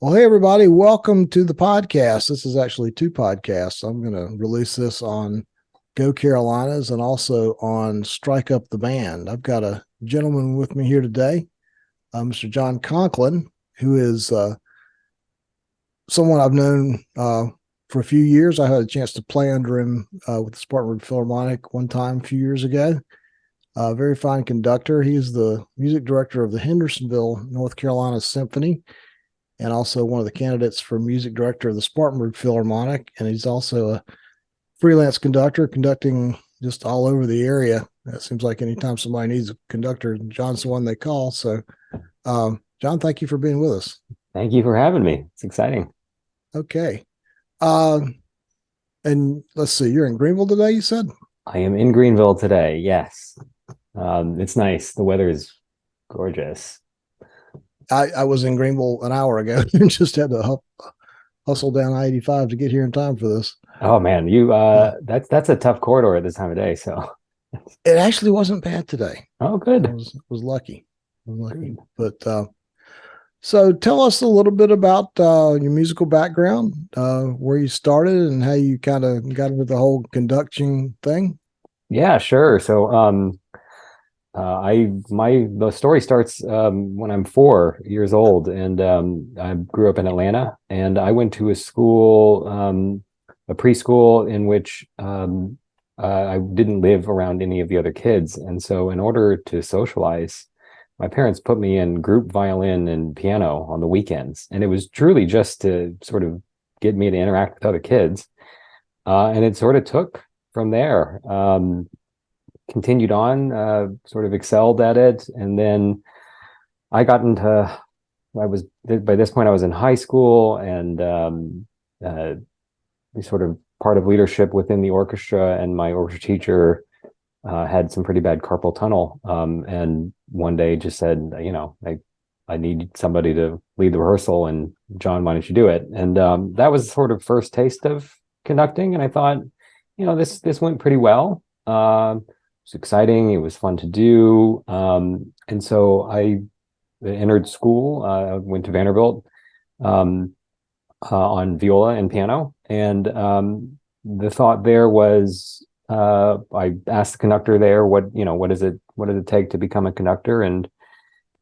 Well, hey, everybody, welcome to the podcast. This is actually two podcasts. I'm going to release this on Go Carolinas and also on Strike Up the Band. I've got a gentleman with me here today, Mr. John Concklin, who is someone I've known for a few years. I had a chance to play under him with the Spartanburg Philharmonic one time a few years ago. Very fine conductor. He's the music director of the Hendersonville, North Carolina Symphony, and also one of the candidates for music director of the Spartanburg Philharmonic. And he's also a freelance conductor, conducting just all over the area. It seems like anytime somebody needs a conductor, John's the one they call. So, John, thank you for being with us. Thank you for having me. It's exciting. Okay. And let's see, you're in Greenville today, you said? I am in Greenville today. Yes. It's nice. The weather is gorgeous. I was in Greenville an hour ago and just had to hustle down I-85 to get here in time for this. Oh man, that's a tough corridor at this time of day. So It actually wasn't bad today. oh I good. was lucky. I was lucky. But so tell us a little bit about your musical background, where you started and how you kind of got into the whole conducting thing. Yeah, sure. So the story starts when I'm 4 years old, and I grew up in Atlanta, and I went to a school, a preschool in which I didn't live around any of the other kids, and so in order to socialize, my parents put me in group violin and piano on the weekends, and it was truly just to sort of get me to interact with other kids, and it sort of took from there. Continued on, sort of excelled at it. And then I got into, by this point, I was in high school and sort of part of leadership within the orchestra. And my orchestra teacher had some pretty bad carpal tunnel. And one day just said, I need somebody to lead the rehearsal. And John, why don't you do it? And that was sort of first taste of conducting. And I thought, this went pretty well. It was exciting. It was fun to do. And so I entered school, went to Vanderbilt on viola and piano. And the thought there was, I asked the conductor there, what does it take to become a conductor? And,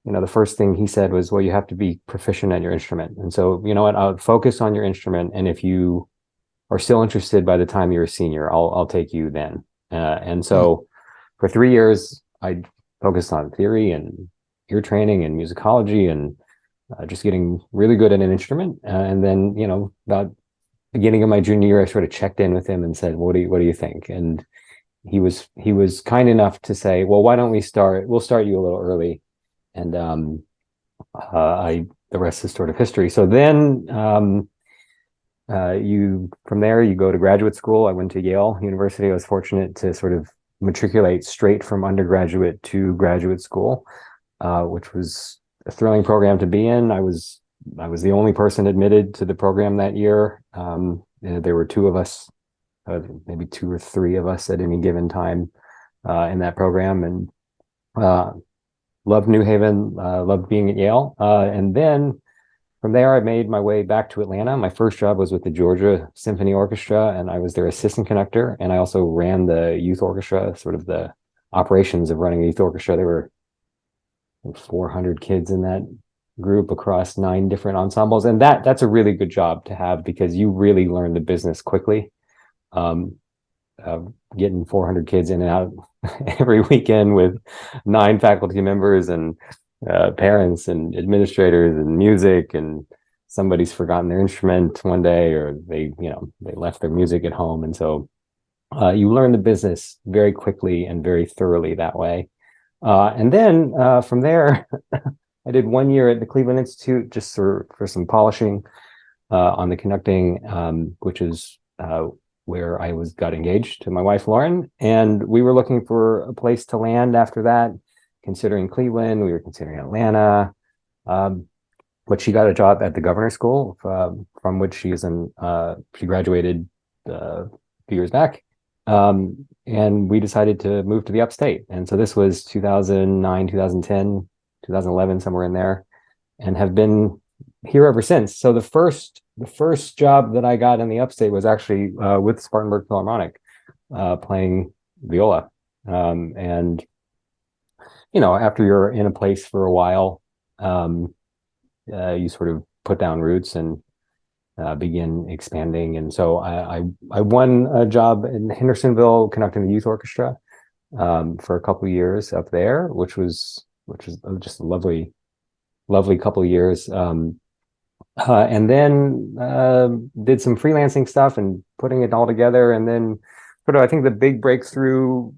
the first thing he said was, well, you have to be proficient at your instrument. And so, you know what, I'll focus on your instrument. And if you are still interested by the time you're a senior, I'll take you then. And so for 3 years, I focused on theory and ear training and musicology and just getting really good at an instrument. And then, about beginning of my junior year, I sort of checked in with him and said, what do you think? And he was kind enough to say, well, why don't we'll start you a little early. And the rest is sort of history. So then from there, you go to graduate school. I went to Yale University. I was fortunate to sort of matriculate straight from undergraduate to graduate school, which was a thrilling program to be in. I was the only person admitted to the program that year. There were two of us, maybe two or three of us at any given time in that program, and loved New Haven, loved being at Yale. And then from there, I made my way back to Atlanta. My first job was with the Georgia Symphony Orchestra, and I was their assistant conductor. And I also ran the youth orchestra, sort of the operations of running a youth orchestra. There were 400 kids in that group across 9 different ensembles. And that's a really good job to have because you really learn the business quickly. Getting 400 kids in and out every weekend with 9 faculty members and parents and administrators and music, and somebody's forgotten their instrument one day, or they left their music at home. And so you learn the business very quickly and very thoroughly that way. And then from there, I did 1 year at the Cleveland Institute just for some polishing on the conducting, which is where I got engaged to my wife, Lauren. And we were looking for a place to land after that, considering Cleveland. We were considering Atlanta. But she got a job at the Governor's School, from which she graduated a few years back. And we decided to move to the upstate. And so this was 2009, 2010, 2011, somewhere in there, and have been here ever since. So the first job that I got in the upstate was actually with Spartanburg Philharmonic, playing viola. And after you're in a place for a while, you sort of put down roots and begin expanding. And so I won a job in Hendersonville conducting the youth orchestra for a couple of years up there, which is just a lovely couple of years. And then did some freelancing stuff and putting it all together. And then I think the big breakthrough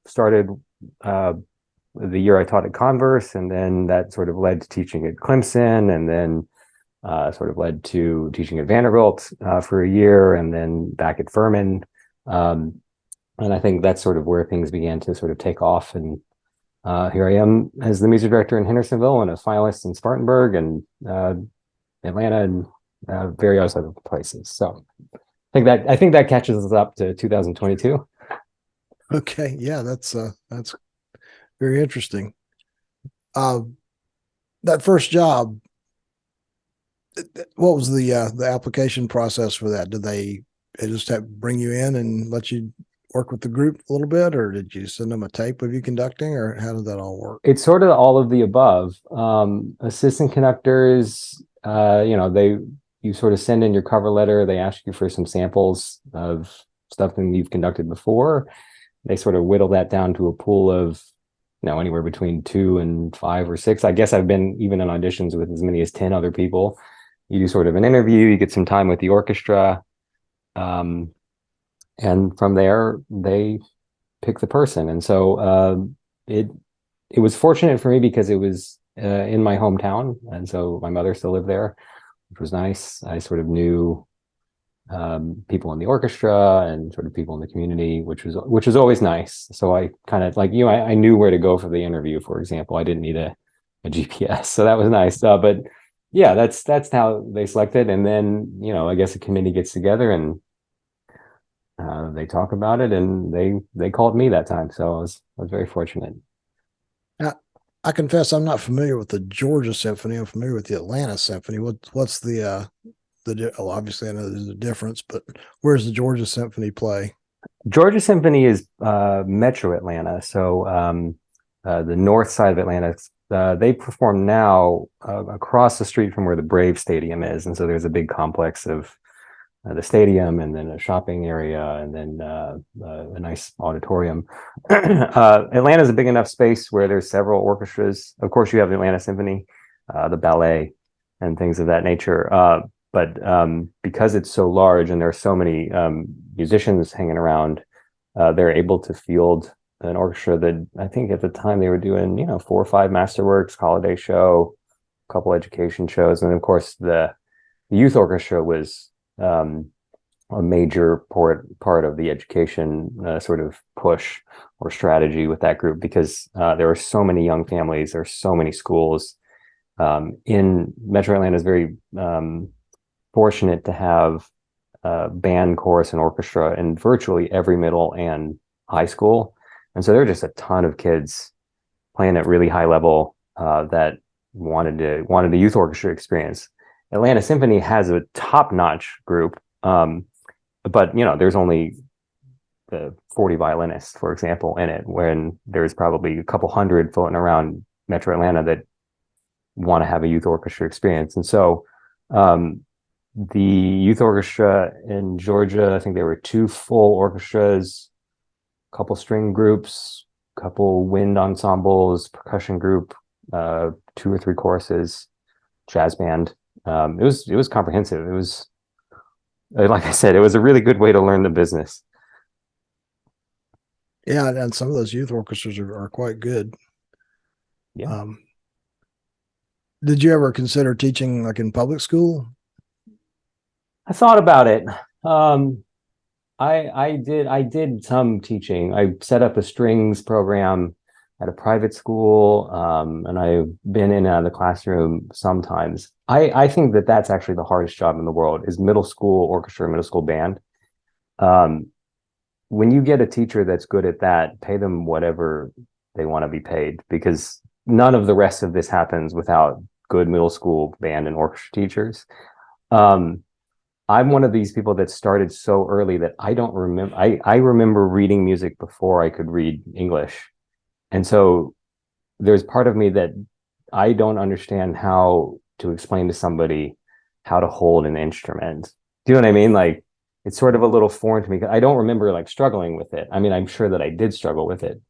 started the year I taught at Converse, and then that sort of led to teaching at Clemson, and then sort of led to teaching at Vanderbilt for a year, and then back at Furman. And I think that's sort of where things began to sort of take off. And here I am as the music director in Hendersonville and a finalist in Spartanburg and Atlanta and various other places. So I think that catches us up to 2022. Okay, yeah, that's very interesting. That first job, what was the application process for that? Did they just have bring you in and let you work with the group a little bit, or did you send them a tape of you conducting, or how did that all work? It's sort of all of the above. Assistant conductors, you sort of send in your cover letter. They ask you for some samples of stuff that you've conducted before. They sort of whittle that down to a pool of, anywhere between 2 and 5 or 6. I guess I've been even in auditions with as many as 10 other people. You do sort of an interview, you get some time with the orchestra. And from there, they pick the person. And so it was fortunate for me because it was in my hometown. And so my mother still lived there, which was nice. I sort of knew people in the orchestra and sort of people in the community, which was always nice. So I kind of like I knew where to go for the interview, for example. I didn't need a GPS, so that was nice. But yeah, that's how they selected. And then I guess a committee gets together and they talk about it, and they called me that time. So I was very fortunate. Now, I confess I'm not familiar with the Georgia Symphony. I'm familiar with the Atlanta Symphony. What's the obviously I know there's a difference, but where's the Georgia Symphony play? Georgia Symphony is Metro Atlanta, so the north side of Atlanta. They perform now across the street from where the Brave Stadium is, and so there's a big complex of the stadium, and then a shopping area, and then a nice auditorium. Atlanta is a big enough space where there's several orchestras. Of course, you have the Atlanta Symphony, the ballet, and things of that nature. But because it's so large and there are so many musicians hanging around, they're able to field an orchestra that I think at the time they were doing, 4 or 5 masterworks, holiday show, a couple education shows. And of course, the youth orchestra was a major part of the education sort of push or strategy with that group, because there are so many young families, there are so many schools. In Metro Atlanta is very fortunate to have band, chorus, and orchestra in virtually every middle and high school. And so there are just a ton of kids playing at really high level that wanted the youth orchestra experience. Atlanta Symphony has a top-notch group, but there's only 40 violinists, for example, in it, when there's probably a couple hundred floating around Metro Atlanta that want to have a youth orchestra experience. And so the youth orchestra in Georgia, I think there were 2 full orchestras, a couple string groups, a couple wind ensembles, percussion group, 2 or 3 choruses, jazz band. It was comprehensive. It was, like I said, it was a really good way to learn the business. Yeah, and some of those youth orchestras are quite good. Yeah. Did you ever consider teaching like in public school? I thought about it. I did some teaching. I set up a strings program at a private school, and I've been in and out of the classroom sometimes. I think that that's actually the hardest job in the world, is middle school orchestra, middle school band. When you get a teacher that's good at that, pay them whatever they want to be paid, because none of the rest of this happens without good middle school band and orchestra teachers. Um, I'm one of these people that started so early that I don't remember. I remember reading music before I could read English. And so there's part of me that I don't understand how to explain to somebody how to hold an instrument. Do you know what I mean? Like it's sort of a little foreign to me. I don't remember like struggling with it. I mean, I'm sure that I did struggle with it,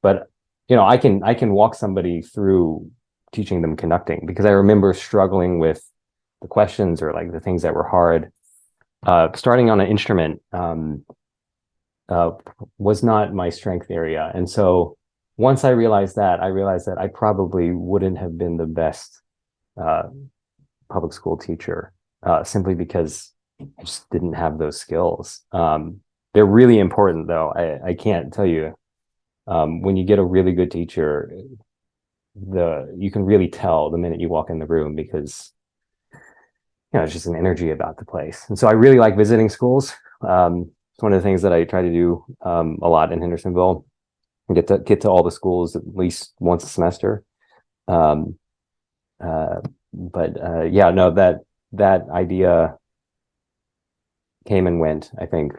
but I can walk somebody through teaching them conducting because I remember struggling with the questions or like the things that were hard. Starting on an instrument uh, was not my strength area, and so once I realized that I probably wouldn't have been the best uh, public school teacher simply because I just didn't have those skills. They're really important, though. I can't tell you when you get a really good teacher, you can really tell the minute you walk in the room because it's just an energy about the place. And so I really like visiting schools. It's one of the things that I try to do a lot in Hendersonville. Get to all the schools at least once a semester. Um, but yeah, no, that idea came and went, I think,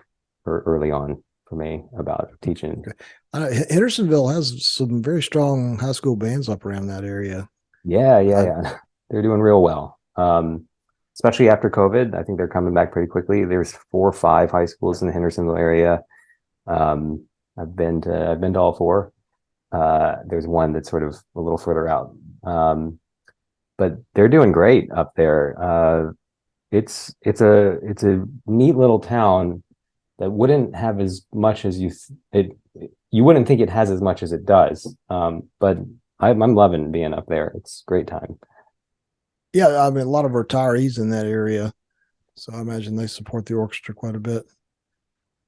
early on for me about teaching. Hendersonville has some very strong high school bands up around that area. Yeah. They're doing real well. Especially after COVID. I think they're coming back pretty quickly. There's 4 or 5 high schools in the Hendersonville area. I've been to all 4. There's one that's sort of a little further out. But they're doing great up there. It's a neat little town that wouldn't have as much as you wouldn't think it has as much as it does. But I'm loving being up there. It's a great time. Yeah, I mean a lot of retirees in that area, so I imagine they support the orchestra quite a bit.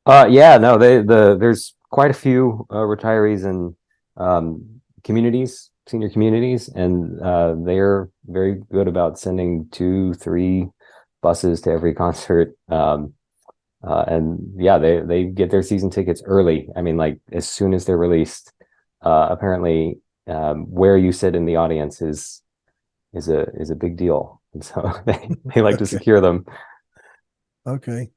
Yeah, no, there's quite a few retirees and senior communities, and they're very good about sending 2, 3 buses to every concert. And yeah, they get their season tickets early. I mean, like as soon as they're released. Apparently, where you sit in the audience is a big deal, and so they like to Okay. secure them. Okay.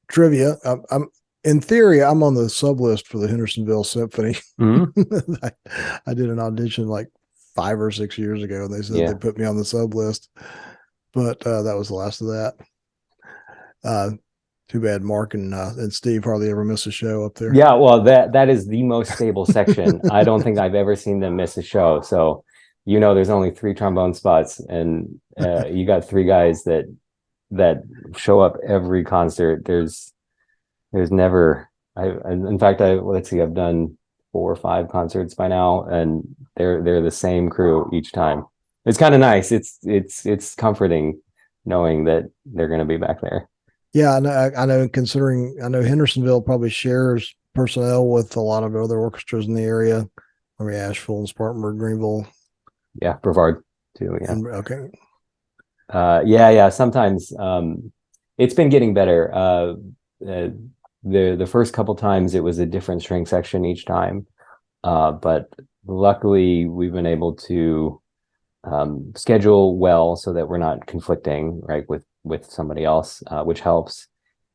Trivia. I'm in theory, I'm on the sub list for the Hendersonville Symphony. Mhm. I, I did an audition like 5 or 6 years ago, and they said they Yeah. put me on the sub list, but that was the last of that. Uh, Too bad Mark and Steve hardly ever miss a show up there. Yeah, well, that is the most stable section. I don't think I've ever seen them miss a show. So, there's only 3 trombone spots, and you got 3 guys that show up every concert. There's never. In fact, let's see, I've done 4 or 5 concerts by now, and they're the same crew each time. It's kind of nice. It's comforting knowing that they're going to be back there. Yeah, I know. Considering I know Hendersonville probably shares personnel with a lot of other orchestras in the area. I mean, Asheville and Spartanburg, Greenville, Yeah, Brevard too. Yeah. and okay, Yeah. Sometimes it's been getting better. Uh, the first couple times it was a different string section each time, but luckily we've been able to schedule well so that we're not conflicting right with somebody else, which helps.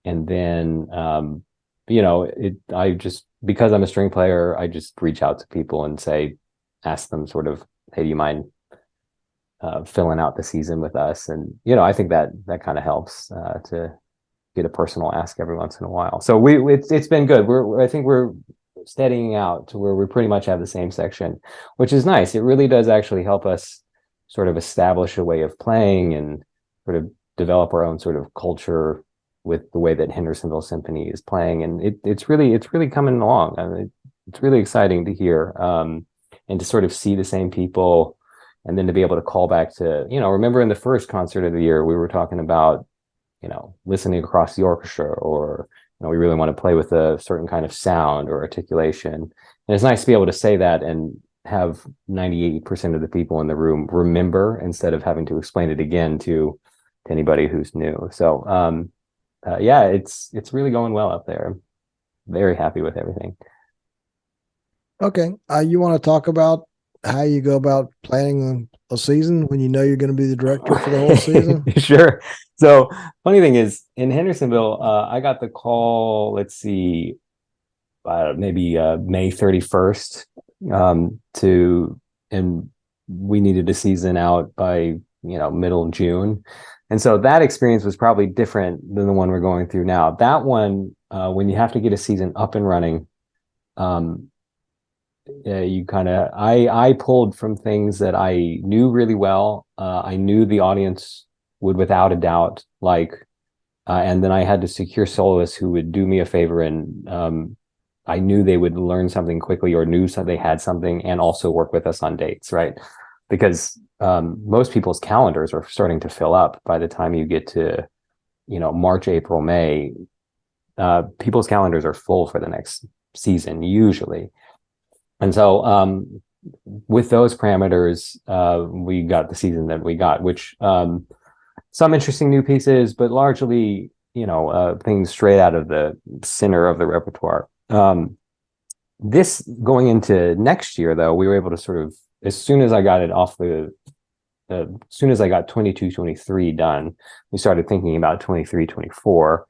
And then I just because I'm a string player, I just reach out to people and ask them sort of, hey, do you mind filling out the season with us? And I think that kind of helps to get a personal ask every once in a while. So it's been good. I think we're steadying out to where we pretty much have the same section, which is nice. It really does actually help us sort of establish a way of playing and sort of develop our own sort of culture with the way that Hendersonville Symphony is playing. And it's really coming along. I mean, it's really exciting to hear and to sort of see the same people, and then to be able to call back to, remember in the first concert of the year, we were talking about, listening across the orchestra, or, we really want to play with a certain kind of sound or articulation. And it's nice to be able to say that and have 98% of the people in the room remember instead of having to explain it again to anybody who's new. So, yeah, it's really going well up there. Very happy with everything. okay. You want to talk about how you go about planning a season when you know you're going to be the director for the whole season? Sure. So funny thing is, in Hendersonville, I got the call. Let's see, maybe May 31st, to, and we needed a season out by middle of June, and so that experience was probably different than the one we're going through now. That one, when you have to get a season up and running, um, you kind of I pulled from things that I knew really well. I knew the audience would without a doubt like, and then I had to secure soloists who would do me a favor, and I knew they would learn something quickly or knew they had something, and also work with us on dates, right? Because most people's calendars are starting to fill up by the time you get to March, April, May. People's calendars are full for the next season usually. And so with those parameters, we got the season that we got, which some interesting new pieces, but largely, things straight out of the center of the repertoire. This going into next year, though, we were able to sort of, as soon as I got it off as soon as I got 22, 23 done, we started thinking about 23, 24.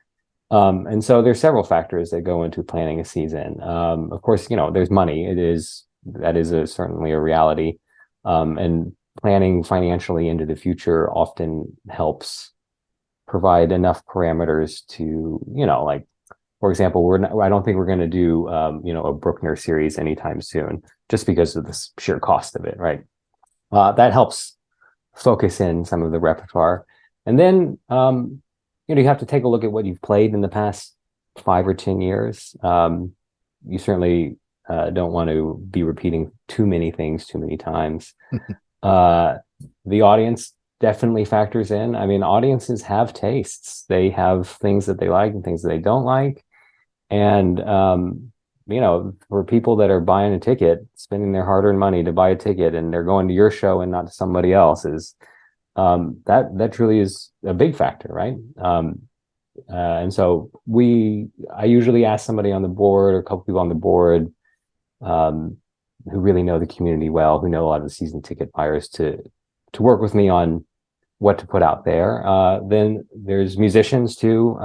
And so there's several factors that go into planning a season. Of course, there's money. That is certainly a reality. And planning financially into the future often helps provide enough parameters to, like, for example, I don't think we're going to do, a Bruckner series anytime soon, just because of the sheer cost of it, right? That helps focus in some of the repertoire. And then, you have to take a look at what you've played in the past 5 or 10 years. You certainly don't want to be repeating too many things too many times. The audience definitely factors in. I mean, audiences have tastes. They have things that they like and things that they don't like. And, for people that are buying a ticket, spending their hard-earned money to buy a ticket, and they're going to your show and not to somebody else's, that truly is a big factor, right? And so I usually ask somebody on the board or a couple people on the board, who really know the community well, who know a lot of the season ticket buyers, to work with me on what to put out there. Then there's musicians too.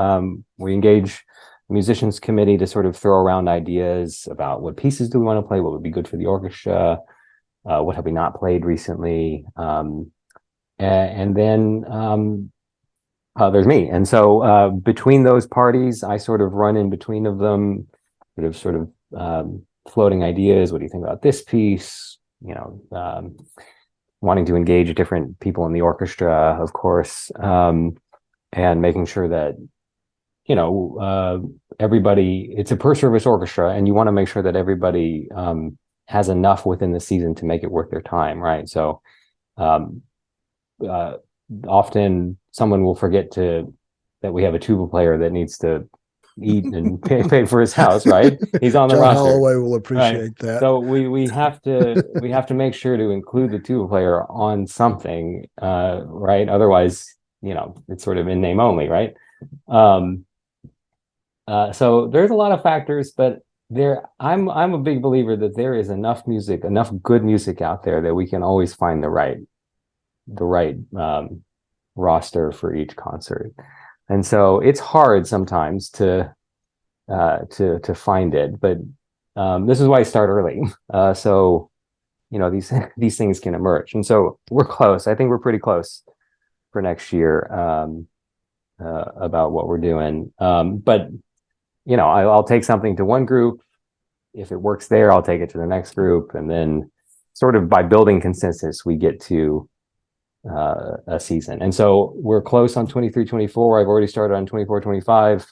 We engage a musicians committee to sort of throw around ideas about what pieces do we want to play, what would be good for the orchestra, what have we not played recently. And then there's me. And so between those parties, I sort of run in between of them, sort of floating ideas. What do you think about this piece? Wanting to engage different people in the orchestra, of course, and making sure that everybody. It's a per service orchestra, and you want to make sure that everybody has enough within the season to make it worth their time, right? So often someone will forget that we have a tuba player that needs to eat and pay for his house, right? He's on the John roster. Holloway will Right. appreciate that. So we have to make sure to include the tuba player on something, right? Otherwise, it's sort of in name only, right? So there's a lot of factors, but I'm a big believer that there is enough music, enough good music out there, that we can always find the right roster for each concert. And so it's hard sometimes to find it, but this is why I start early. So these things can emerge, and so we're close. I think we're pretty close for next year about what we're doing. But I'll take something to one group. If it works there, I'll take it to the next group, and then sort of by building consensus, we get to a season. And so we're close on 23, 24. I've already started on 24, 25.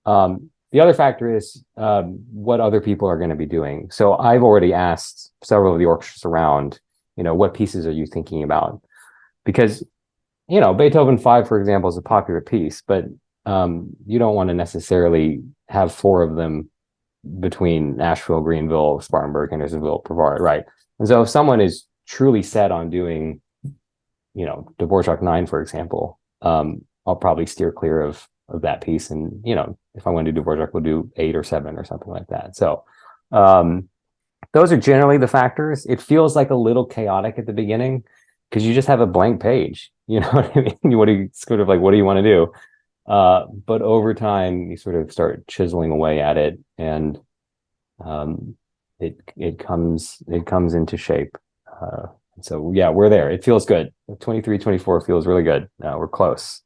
The other factor is what other people are going to be doing. So I've already asked several of the orchestras around, what pieces are you thinking about? Because, Beethoven 5, for example, is a popular piece, but you don't want to necessarily have 4 of them between Nashville, Greenville, Spartanburg, Hendersonville, Brevard, right? And so if someone is truly set on doing Dvorak 9, for example, I'll probably steer clear of that piece. And, if I want to do Dvorak, we'll do 8 or 7 or something like that. So, those are generally the factors. It feels like a little chaotic at the beginning because you just have a blank page. You know what I mean? What do you sort of like? What do you want to do? But over time, you sort of start chiseling away at it, and um, it comes into shape. So yeah, we're there. It feels good. 23, 24 feels really good. We're close.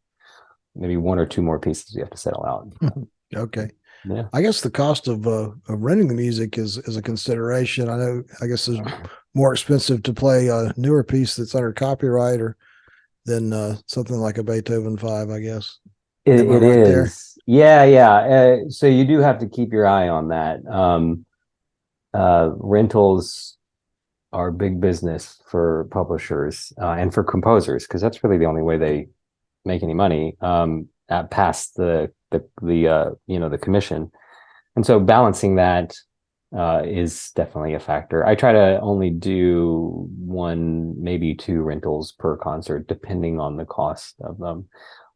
Maybe one or two more pieces we have to settle out. Okay. Yeah. I guess the cost of renting the music is a consideration. I know. I guess it's more expensive to play a newer piece that's under copyright or than something like a Beethoven Five. I guess. Am I It right there? is. Yeah, yeah. So you do have to keep your eye on that. Rentals are big business for publishers and for composers because that's really the only way they make any money at past the commission. And so balancing that is definitely a factor. I try to only do one, maybe two rentals per concert, depending on the cost of them.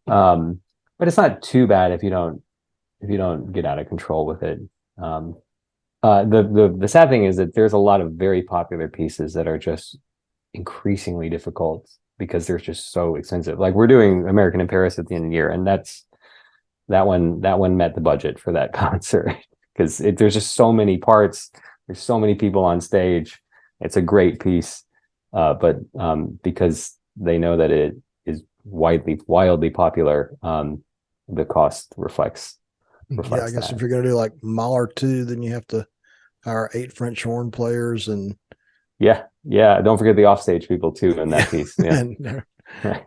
Um, but it's not too bad if you don't get out of control with it. Um, the sad thing is that there's a lot of very popular pieces that are just increasingly difficult because they're just so expensive. Like we're doing American in Paris at the end of the year, and that one met the budget for that concert because there's just so many parts. There's so many people on stage. It's a great piece, but because they know that it is wildly popular, the cost Yeah, I reflects guess that. if you're going to do like Mahler 2, then you have to hire 8 French horn players and Yeah, yeah. Don't forget the offstage people too in yeah, that piece. Yeah, and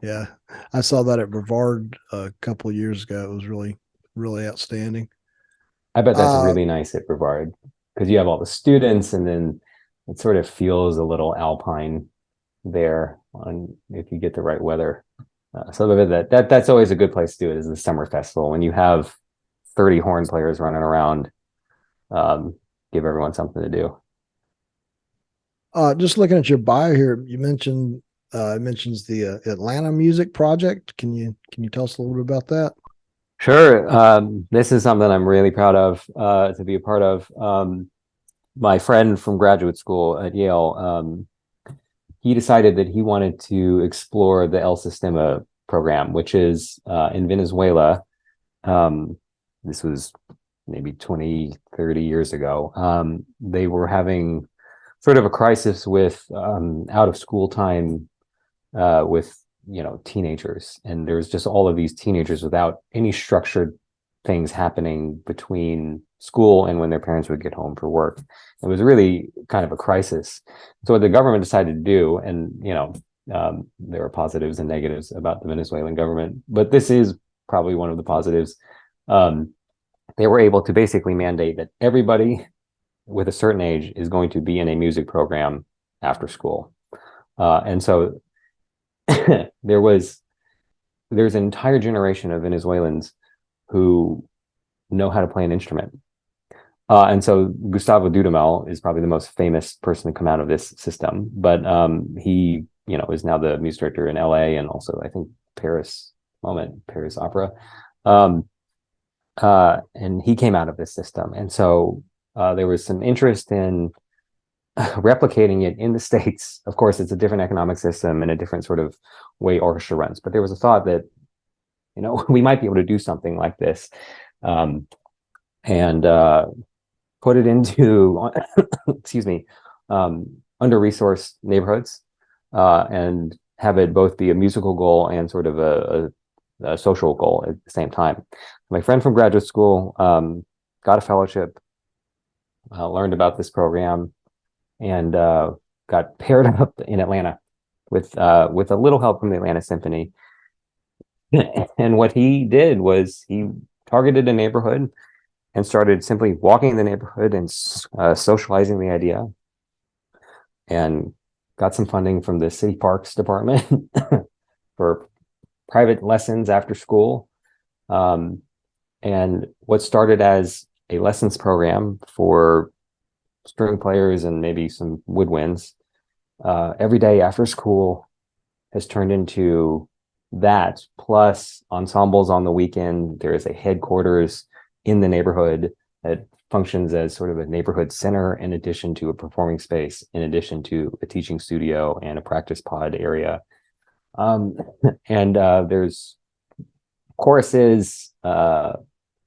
yeah, I saw that at Brevard a couple of years ago. It was really outstanding. I bet that's Uh, really nice at Brevard because you have all the students, and then it sort of feels a little alpine there on if you get the right weather. So that's always a good place to do it is the summer festival when you have 30 horn players running around. Um, give everyone something to do. just looking at your bio here, you mentioned it mentions the Atlanta Music Project. Can you tell us a little bit about that? Sure. This is something I'm really proud of to be a part of. My friend from graduate school at Yale, he decided that he wanted to explore the El Sistema program, which is in Venezuela. Um, this was maybe 20, 30 years ago. They were having sort of a crisis with out of school time with teenagers, and there's just all of these teenagers without any structured things happening between school and when their parents would get home for work. It was really kind of a crisis. So what the government decided to do, and there are positives and negatives about the Venezuelan government, but this is probably one of the positives. Um, they were able to basically mandate that everybody with a certain age is going to be in a music program after school. And so there's an entire generation of Venezuelans who know how to play an instrument. And so Gustavo Dudamel is probably the most famous person to come out of this system, but he, is now the music director in LA and also I think Paris Opera. Um, and he came out of this system. And so there was some interest in replicating it in the States. Of course, it's a different economic system and a different sort of way orchestra runs, but there was a thought that, we might be able to do something like this and put it into, excuse me, under-resourced neighborhoods and have it both be a musical goal and sort of a social goal at the same time. My friend from graduate school got a fellowship, learned about this program, and got paired up in Atlanta with a little help from the Atlanta Symphony. And what he did was he targeted a neighborhood and started simply walking the neighborhood and socializing the idea, and got some funding from the city parks department for private lessons after school. And what started as a lessons program for string players and maybe some woodwinds every day after school has turned into that, plus ensembles on the weekend. There is a headquarters in the neighborhood that functions as sort of a neighborhood center in addition to a performing space, in addition to a teaching studio and a practice pod area. Um, and there's choruses,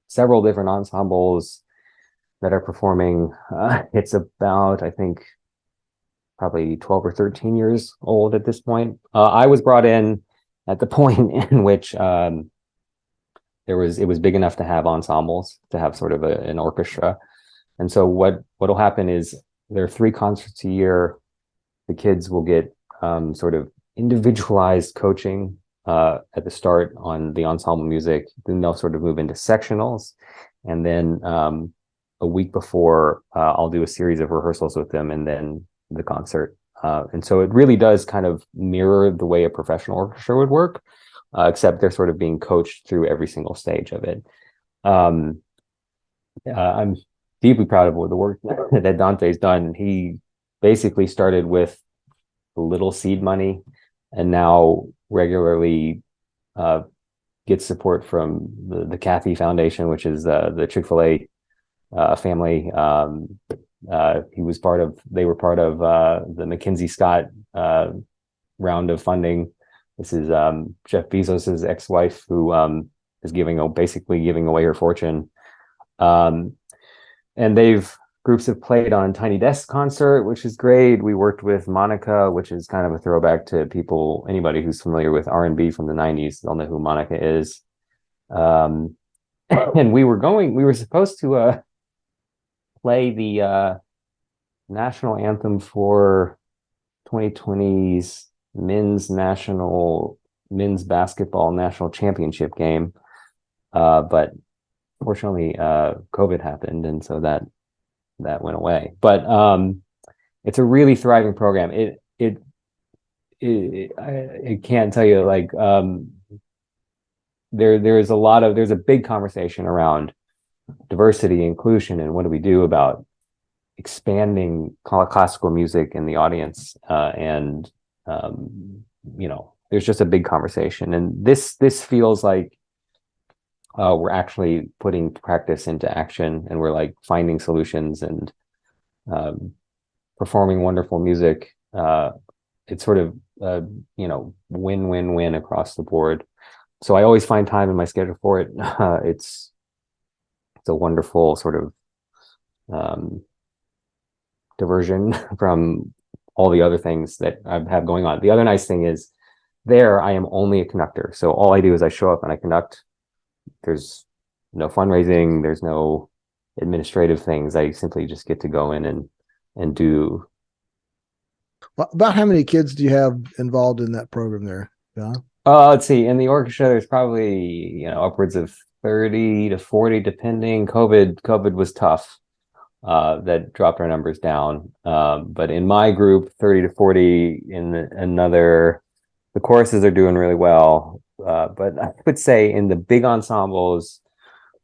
several different ensembles that are performing. It's about, I think, probably 12 or 13 years old at this point. I was brought in at the point in which it was big enough to have ensembles, to have sort of an orchestra. And so what'll happen is there are 3 concerts a year. The kids will get sort of individualized coaching at the start on the ensemble music. Then they'll sort of move into sectionals, and then a week before I'll do a series of rehearsals with them, and then the concert. And so it really does kind of mirror the way a professional orchestra would work, except they're sort of being coached through every single stage of it. I'm deeply proud of the work that Dante's done. He basically started with little seed money and now regularly gets support from the Cathy Foundation, which is the Chick-fil-A family. They were part of the McKinsey Scott round of funding. This is Jeff Bezos's ex-wife who is basically giving away her fortune. And groups have played on Tiny Desk Concert, which is great. We worked with Monica, which is kind of a throwback to anybody who's familiar with R&B from the 90s. They'll know who Monica is. And we were supposed to play the national anthem for 2020's men's basketball national championship game. But fortunately, COVID happened, and so that went away. But it's a really thriving program. I can't tell you, like, there's a big conversation around diversity, inclusion, and what do we do about expanding classical music in the audience. And there's just a big conversation, and this feels like we're actually putting practice into action, and we're like finding solutions and performing wonderful music. It's sort of win-win-win across the board. So I always find time in my schedule for it. It's a wonderful sort of diversion from all the other things that I have going on. The other nice thing is there I am only a conductor. So all I do is I show up and I conduct. There's no fundraising, there's no administrative things. I simply just get to go in and do. About how many kids do you have involved in that program there, John? Let's see. In the orchestra, there's probably upwards of 30 to 40, depending. COVID was tough. That dropped our numbers down. But in my group, 30 to 40. The choruses are doing really well. But I would say in the big ensembles,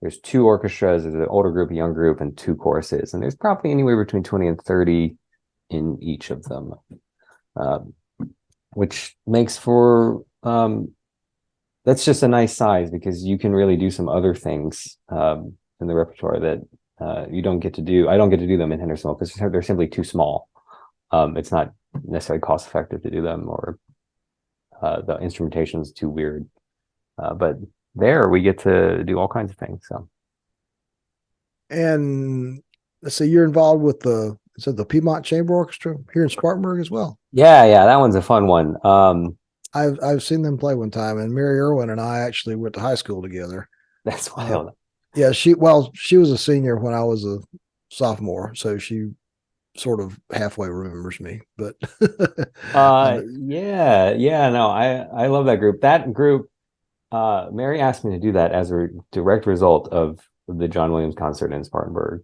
there's 2 orchestras, there's an older group, a young group, and 2 choruses. And there's probably anywhere between 20 and 30 in each of them, which makes for, that's just a nice size, because you can really do some other things in the repertoire that you don't get to do. I don't get to do them in Hendersonville because they're simply too small. It's not necessarily cost effective to do them, or the instrumentation is too weird. But there we get to do all kinds of things. So, and let's say you're involved with the Piedmont Chamber Orchestra here in Spartanburg as well. Yeah, that one's a fun one. I've seen them play one time, and Mary Irwin and I actually went to high school together. That's wild. Yeah, she was a senior when I was a sophomore, so she sort of halfway remembers me. But no, I love that group. That group, Mary asked me to do that as a direct result of the John Williams concert in Spartanburg.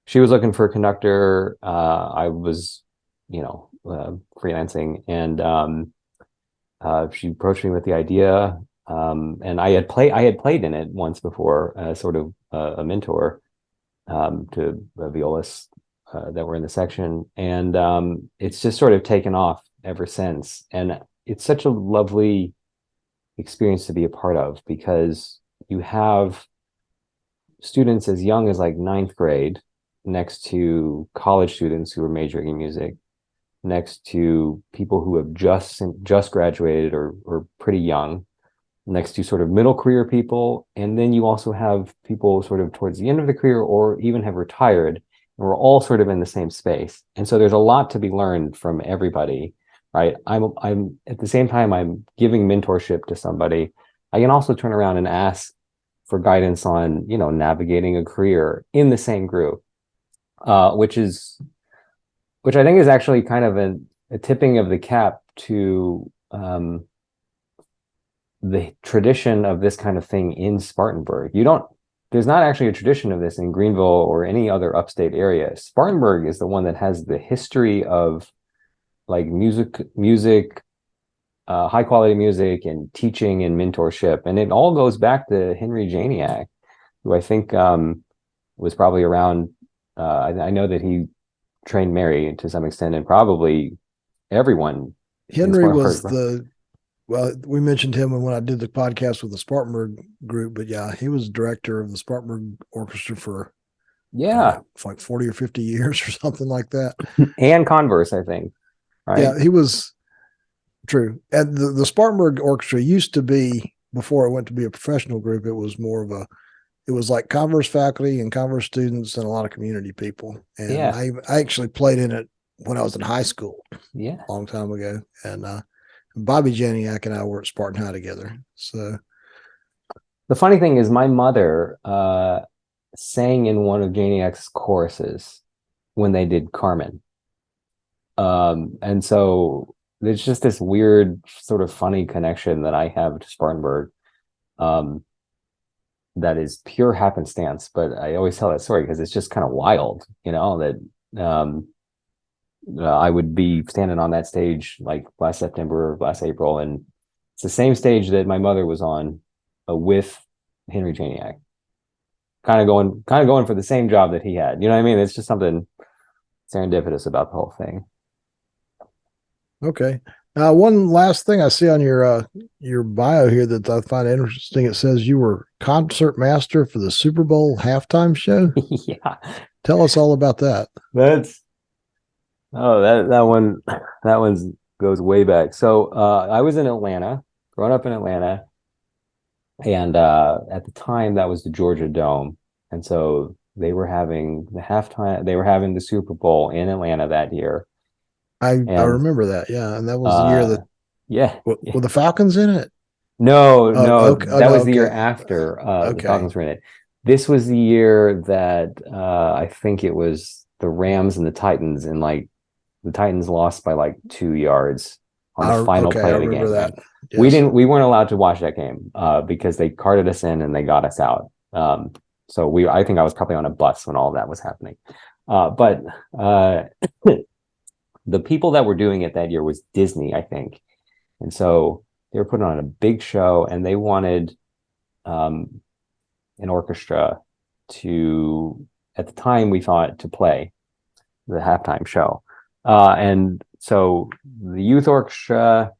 She was looking for a conductor. I was, freelancing, and she approached me with the idea. And I had played in it once before as sort of a mentor to violists that were in the section, and it's just sort of taken off ever since. And it's such a lovely experience to be a part of, because you have students as young as like ninth grade, next to college students who are majoring in music, next to people who have just graduated or pretty young, next to sort of middle career people, and then you also have people sort of towards the end of the career or even have retired, and we're all sort of in the same space. And so there's a lot to be learned from everybody, right? I'm at the same time I'm giving mentorship to somebody. I can also turn around and ask for guidance on, you know, navigating a career in the same group, which I think is actually kind of a tipping of the cap to the tradition of this kind of thing in Spartanburg. There's not actually a tradition of this in Greenville or any other upstate area. Spartanburg is the one that has the history of like music, high quality music and teaching and mentorship. And it all goes back to Henry Janiak, who I think was probably around, I know that he trained Mary to some extent, and probably everyone in Henry was Spartanburg. well, we mentioned him when I did the podcast with the Spartanburg group, but yeah, he was director of the Spartanburg Orchestra for, I don't Yeah, know, like 40 or 50 years or something like that. and Converse, I think, right? Yeah, he was true. And the Spartanburg Orchestra used to be, before it went to be a professional group, it was more of it was like Converse faculty and Converse students and a lot of community people. And Yeah, I actually played in it when I was in high school yeah. a long time ago. And Bobby Janiak and I were at Spartan High together. So The funny thing is, my mother sang in one of Janiak's choruses when they did Carmen. And so there's just this weird, sort of funny connection that I have to Spartanburg. Um, that is pure happenstance, but I always tell that story because it's just kind of wild, you know, that I would be standing on that stage like last September or last April, and it's the same stage that my mother was on with Henry Janiak, kind of going for the same job that he had. You know what I mean? It's just something serendipitous about the whole thing. okay. One last thing I see on your bio here that I find interesting. It says you were concert master for the Super Bowl halftime show. Yeah, Tell us all about that. that's that one's goes way back. So I was in Atlanta, growing up in Atlanta, and at the time that was the Georgia Dome, and so they were having the halftime. They were having the Super Bowl in Atlanta that year, I and remember that. Yeah, and that was the year uh, that yeah, were the Falcons in it. no, Oh, no, okay. Oh that no, was the year okay, after the okay. Falcons were in it. This was the year that I think it was the Rams and the Titans, and like the Titans lost by like 2 yards on the final Okay. I play of the remember game, that. right? Yes. We weren't allowed to watch that game because they carted us in and they got us out. So I think I was probably on a bus when all of that was happening. But the people that were doing it that year was Disney, I think. And so they were putting on a big show, and they wanted um, an orchestra to, at the time, we thought, to play the halftime show. And so the youth orchestra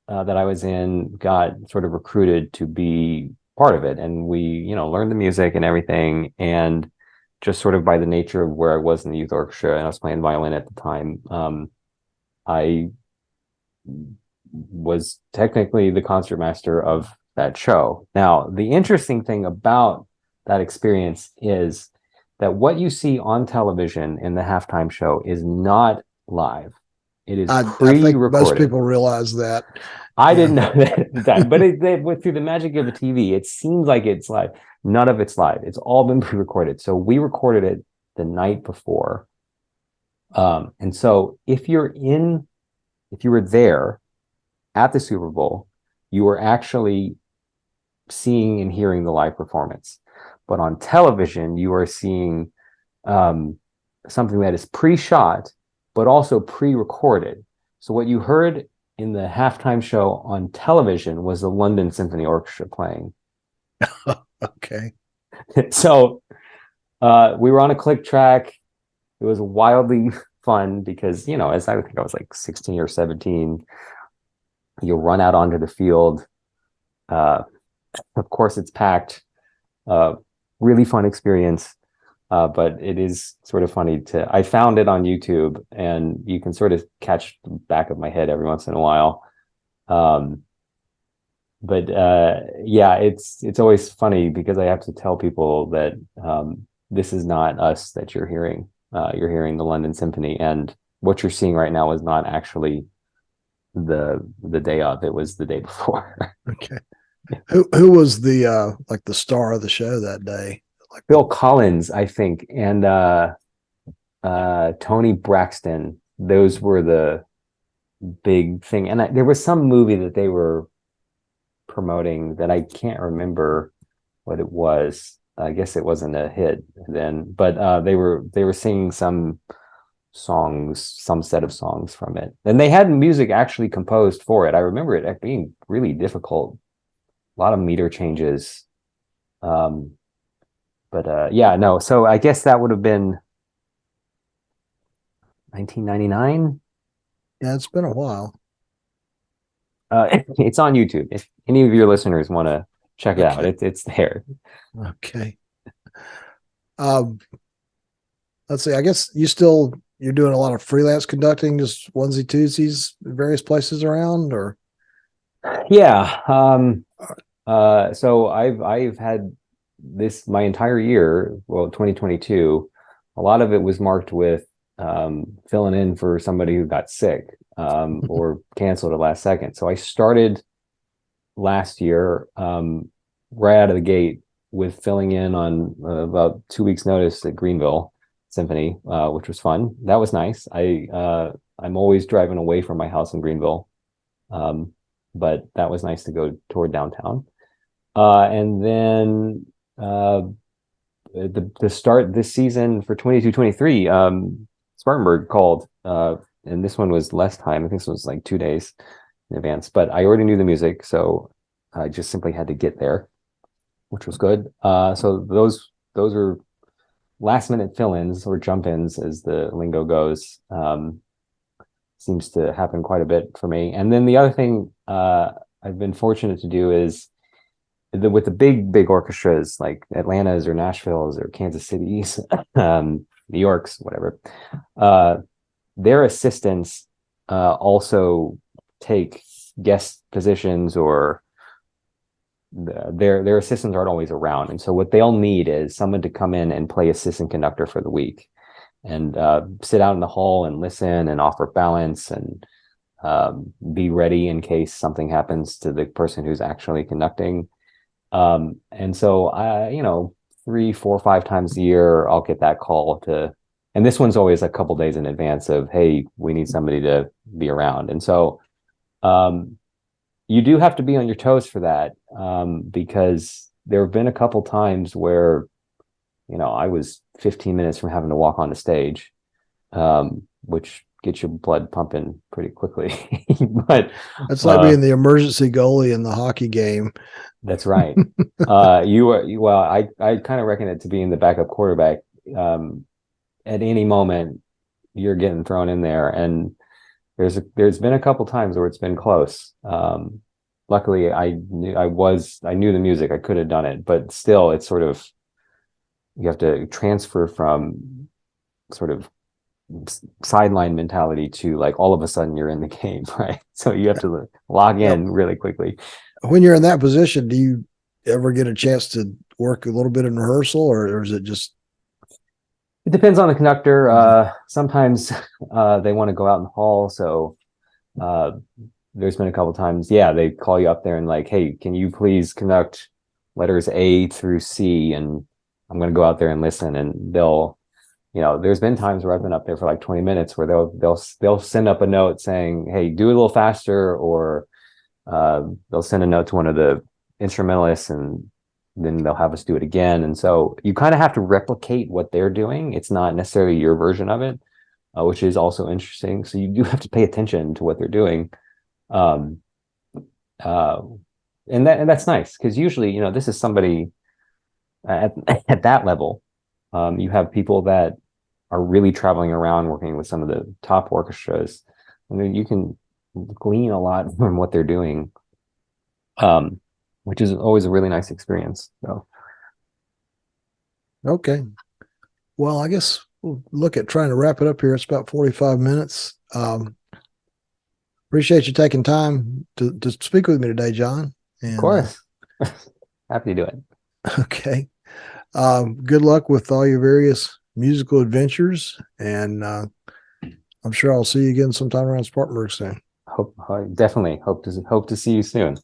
that I was in got sort of recruited to be part of it. And we, you know, learned the music and everything. And just sort of by the nature of where I was in the youth orchestra, and I was playing violin at the time, I was technically the concertmaster of that show. Now, the interesting thing about that experience is that what you see on television in the halftime show is not live. It is I think most pre-recorded. people realize that. I Yeah. didn't know that at the time, but through the magic of the TV, it seems like it's live. None of it's live. It's all been pre-recorded. So we recorded it the night before. And so if you were there at the Super Bowl, you were actually seeing and hearing the live performance. But on television, you are seeing something that is pre-shot, but also pre-recorded. So what you heard in the halftime show on television was the London Symphony Orchestra playing. Okay. So we were on a click track. It was wildly fun because, you know, as I think I was like 16 or 17, you run out onto the field. Of course, it's packed. really fun experience. But it is sort of funny I found it on YouTube, and you can sort of catch the back of my head every once in a while. Um, but yeah, it's always funny because I have to tell people that this is not us that you're hearing. You're hearing the London Symphony, and what you're seeing right now is not actually the day of. It was the day before. Okay. Who was the like the star of the show that day? Like Bill Collins, I think, and Tony Braxton. Those were the big thing. And there was some movie that they were promoting that I can't remember what it was. I guess it wasn't a hit then, but they were singing some songs, some set of songs from it, and they had music actually composed for it. I remember it being really difficult, a lot of meter changes. Um, but yeah, no. So I guess that would have been 1999. yeah, it's been a while. It's on YouTube. If any of your listeners want to check it out, Okay. it's there. Okay. Um, let's see. I guess you're doing a lot of freelance conducting, just onesie twosies, various places around, or Yeah. So I've had this my entire year, well, 2022. A lot of it was marked with filling in for somebody who got sick or canceled at last second. So I started last year right out of the gate with filling in on about 2 weeks' notice at Greenville Symphony, which was fun. That was nice. I'm always driving away from my house in Greenville, but that was nice to go toward downtown. And then the start this season for 22-23, Spartanburg called, and this one was less time. I think this was like 2 days in advance, but I already knew the music, so I just simply had to get there, which was good. So those are last minute fill-ins or jump-ins, as the lingo goes. Seems to happen quite a bit for me. And then the other thing I've been fortunate to do is with the big orchestras like Atlanta's or Nashville's or Kansas City's, New York's, whatever, their assistants also take guest positions, or their assistants aren't always around, and so what they'll need is someone to come in and play assistant conductor for the week, and sit out in the hall and listen and offer balance and be ready in case something happens to the person who's actually conducting. And so I, 3, 4, 5 times a year, I'll get that call and this one's always a couple days in advance of, hey, we need somebody to be around. And so you do have to be on your toes for that, because there have been a couple times where, I was 15 minutes from having to walk on the stage, which gets your blood pumping pretty quickly. But it's like being the emergency goalie in the hockey game. that's right. Well, I kind of reckon it to being the backup quarterback. At any moment, you're getting thrown in there, and there's been a couple times where it's been close. Luckily, I knew the music. I could have done it, but still, it's sort of, you have to transfer from sort of sideline mentality to like all of a sudden you're in the game, right? So you have to log in really quickly. When you're in that position, do you ever get a chance to work a little bit in rehearsal, or is it just? It depends on the conductor. Sometimes they want to go out in the hall, so there's been a couple times, yeah, they call you up there and like, hey, can you please conduct letters A through C, and I'm going to go out there and listen, and there's been times where I've been up there for like 20 minutes where they'll send up a note saying, hey, do it a little faster, or they'll send a note to one of the instrumentalists, and then they'll have us do it again. And so you kind of have to replicate what they're doing. It's not necessarily your version of it, which is also interesting. So you do have to pay attention to what they're doing. And that's nice, because usually, this is somebody at that level. You have people that are really traveling around working with some of the top orchestras. I mean, you can glean a lot from what they're doing, which is always a really nice experience. So Okay. Well, I guess we'll look at trying to wrap it up here. It's about 45 minutes. Appreciate you taking time to speak with me today, John. Of And course. Happy to do it. okay. Good luck with all your various musical adventures. And I'm sure I'll see you again sometime around Spartanburg soon. Definitely hope to see you soon.